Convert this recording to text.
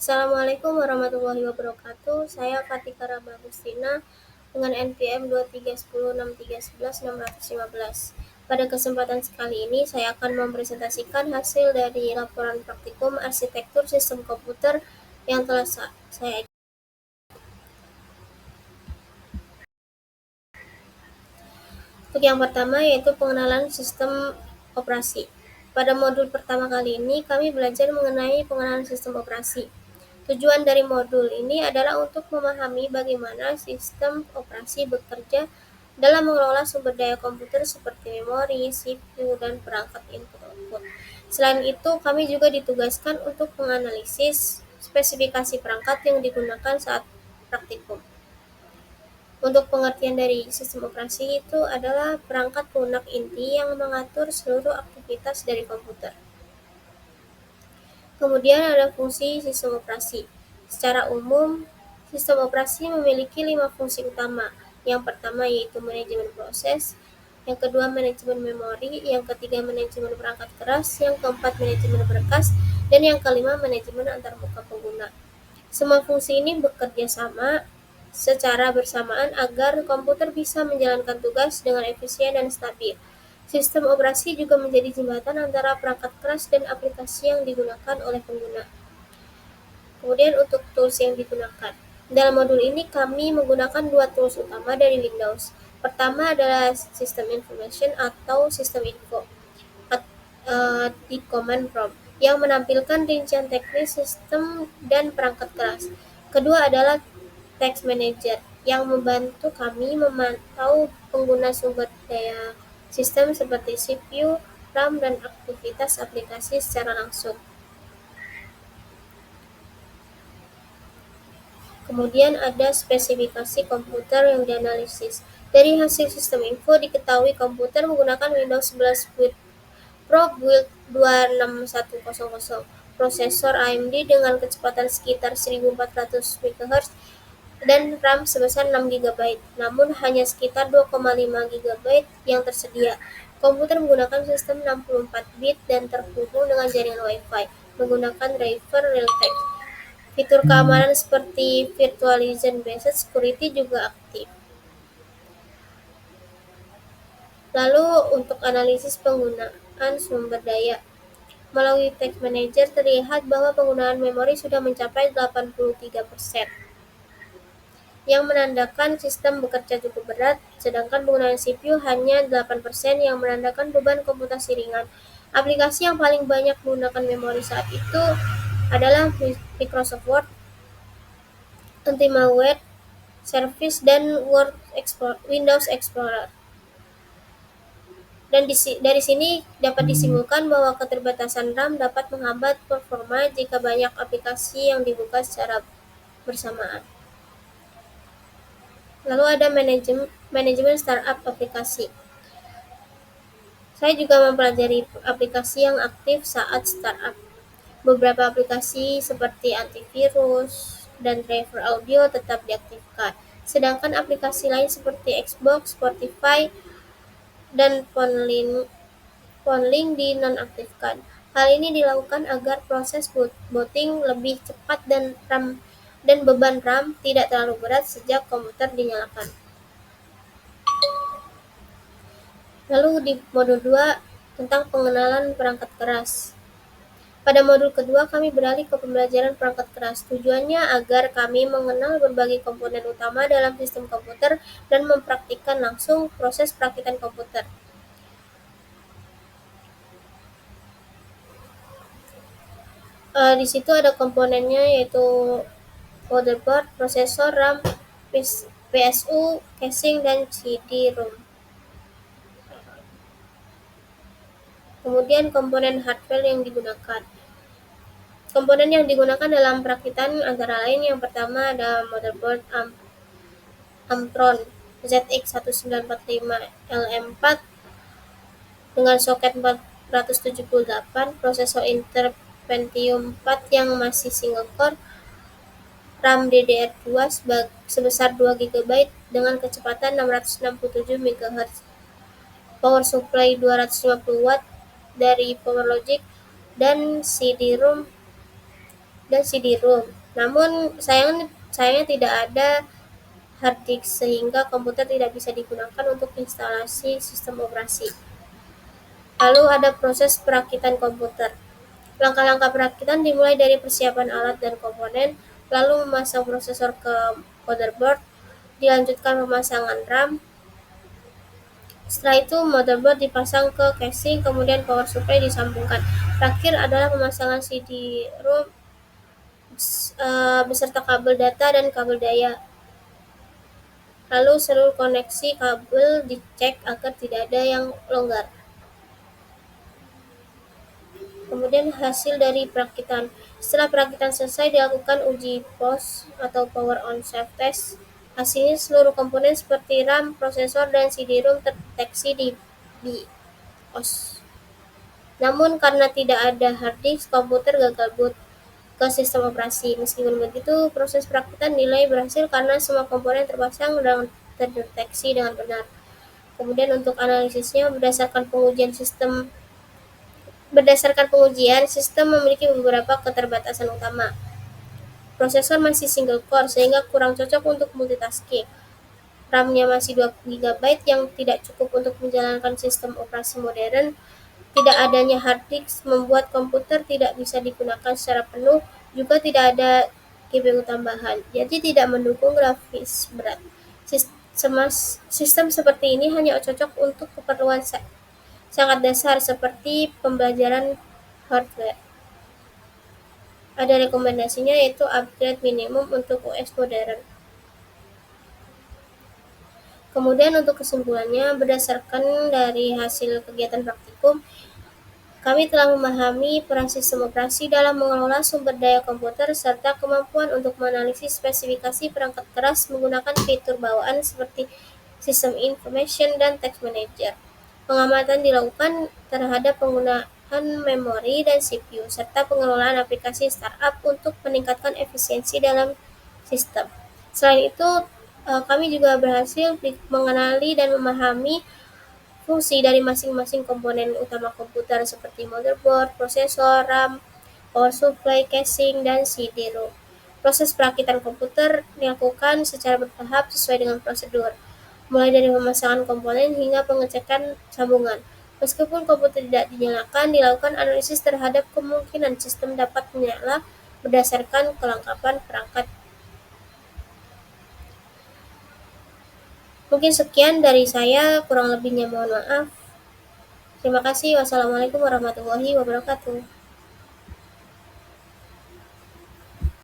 Assalamualaikum warahmatullahi wabarakatuh. Saya Fatika Rama Agustina dengan NPM 23106311615. Pada kesempatan sekali ini saya akan mempresentasikan hasil dari laporan praktikum arsitektur sistem komputer yang telah saya. Untuk yang pertama yaitu pengenalan sistem operasi. Pada modul pertama kali ini kami belajar mengenai pengenalan sistem operasi. Tujuan dari modul ini adalah untuk memahami bagaimana sistem operasi bekerja dalam mengelola sumber daya komputer seperti memori, CPU, dan perangkat input-output. Selain itu, kami juga ditugaskan untuk menganalisis spesifikasi perangkat yang digunakan saat praktikum. Untuk pengertian dari sistem operasi itu adalah perangkat lunak inti yang mengatur seluruh aktivitas dari komputer. Kemudian ada fungsi sistem operasi. Secara umum, sistem operasi memiliki 5 fungsi utama. Yang pertama yaitu manajemen proses, yang kedua manajemen memori, yang ketiga manajemen perangkat keras, yang keempat manajemen berkas, dan yang kelima manajemen antarmuka pengguna. Semua fungsi ini bekerja sama secara bersamaan agar komputer bisa menjalankan tugas dengan efisien dan stabil. Sistem operasi juga menjadi jembatan antara perangkat keras dan aplikasi yang digunakan oleh pengguna. Kemudian untuk tools yang digunakan. Dalam modul ini kami menggunakan dua tools utama dari Windows. Pertama adalah System Information atau Sistem Info di Command Prompt yang menampilkan rincian teknis sistem dan perangkat keras. Kedua adalah Task Manager yang membantu kami memantau pengguna sumber daya sistem seperti CPU, RAM, dan aktivitas aplikasi secara langsung. Kemudian ada spesifikasi komputer yang dianalisis. Dari hasil sistem info diketahui komputer menggunakan Windows 11 Pro Build 26100, prosesor AMD dengan kecepatan sekitar 1400 MHz, dan RAM sebesar 6 GB, namun hanya sekitar 2,5 GB yang tersedia. Komputer menggunakan sistem 64 bit dan terhubung dengan jaringan Wi-Fi menggunakan driver Realtek. Fitur keamanan seperti Virtualization Based Security juga aktif. Lalu untuk analisis penggunaan sumber daya. Melalui Task Manager terlihat bahwa penggunaan memori sudah mencapai 83%, yang menandakan sistem bekerja cukup berat, sedangkan penggunaan CPU hanya 8% yang menandakan beban komputasi ringan. Aplikasi yang paling banyak menggunakan memori saat itu adalah Microsoft Word, Anti-Malware Service, dan Windows Explorer. Dan dari sini dapat disimpulkan bahwa keterbatasan RAM dapat menghambat performa jika banyak aplikasi yang dibuka secara bersamaan. Lalu ada manajemen startup aplikasi. Saya juga mempelajari aplikasi yang aktif saat startup. Beberapa aplikasi seperti antivirus dan driver audio tetap diaktifkan, sedangkan aplikasi lain seperti Xbox, Spotify, dan Phonelink dinonaktifkan. Hal ini dilakukan agar proses booting lebih cepat dan beban RAM tidak terlalu berat sejak komputer dinyalakan. Lalu di modul 2 tentang pengenalan perangkat keras. Pada modul kedua kami beralih ke pembelajaran perangkat keras. Tujuannya agar kami mengenal berbagai komponen utama dalam sistem komputer dan mempraktikkan langsung proses perakitan komputer. Di situ ada komponennya yaitu motherboard, prosesor, RAM, PSU, casing, dan CD-ROM. Kemudian komponen hardware yang digunakan. Komponen yang digunakan dalam perakitan antara lain yang pertama ada motherboard Ampron ZX1945 LM4 dengan soket 478, prosesor Intel Pentium 4 yang masih single core, RAM DDR2 sebesar 2 GB dengan kecepatan 667 MHz, power supply 250 Watt dari PowerLogic, dan CD-ROM dan CD-ROM. Namun sayangnya tidak ada hard disk sehingga komputer tidak bisa digunakan untuk instalasi sistem operasi. Lalu ada proses perakitan komputer. Langkah-langkah perakitan dimulai dari persiapan alat dan komponen, lalu memasang prosesor ke motherboard, dilanjutkan pemasangan RAM. Setelah itu motherboard dipasang ke casing, kemudian power supply disambungkan. Terakhir adalah pemasangan CD-ROM beserta kabel data dan kabel daya. Lalu seluruh koneksi kabel dicek agar tidak ada yang longgar. Kemudian hasil dari perakitan. Setelah perakitan selesai dilakukan uji POS atau Power on Self Test. Hasilnya seluruh komponen seperti RAM, prosesor, dan CD-ROM terdeteksi di BIOS. Namun karena tidak ada hard disk, komputer gagal boot ke sistem operasi. Meskipun begitu, proses perakitan dinilai berhasil karena semua komponen terpasang dan terdeteksi dengan benar. Kemudian untuk analisisnya berdasarkan pengujian, sistem memiliki beberapa keterbatasan utama. Prosesor masih single core sehingga kurang cocok untuk multitasking. RAM-nya masih 2 GB yang tidak cukup untuk menjalankan sistem operasi modern. Tidak adanya hard disk membuat komputer tidak bisa digunakan secara penuh, juga tidak ada GPU tambahan, jadi tidak mendukung grafis berat. Sistem seperti ini hanya cocok untuk keperluan sangat dasar seperti pembelajaran hardware. Ada rekomendasinya yaitu upgrade minimum untuk OS modern. Kemudian untuk kesimpulannya, berdasarkan dari hasil kegiatan praktikum, kami telah memahami peran sistem operasi dalam mengelola sumber daya komputer serta kemampuan untuk menganalisis spesifikasi perangkat keras menggunakan fitur bawaan seperti sistem information dan text manager. Pengamatan dilakukan terhadap penggunaan memori dan CPU serta pengelolaan aplikasi startup untuk meningkatkan efisiensi dalam sistem. Selain itu, kami juga berhasil mengenali dan memahami fungsi dari masing-masing komponen utama komputer seperti motherboard, prosesor, RAM, power supply, casing, dan CD-ROM. Proses perakitan komputer dilakukan secara bertahap sesuai dengan prosedur, mulai dari pemasangan komponen hingga pengecekan sambungan. Meskipun komputer tidak dinyalakan, dilakukan analisis terhadap kemungkinan sistem dapat menyala berdasarkan kelengkapan perangkat. Mungkin sekian dari saya, kurang lebihnya mohon maaf. Terima kasih. Wassalamualaikum warahmatullahi wabarakatuh.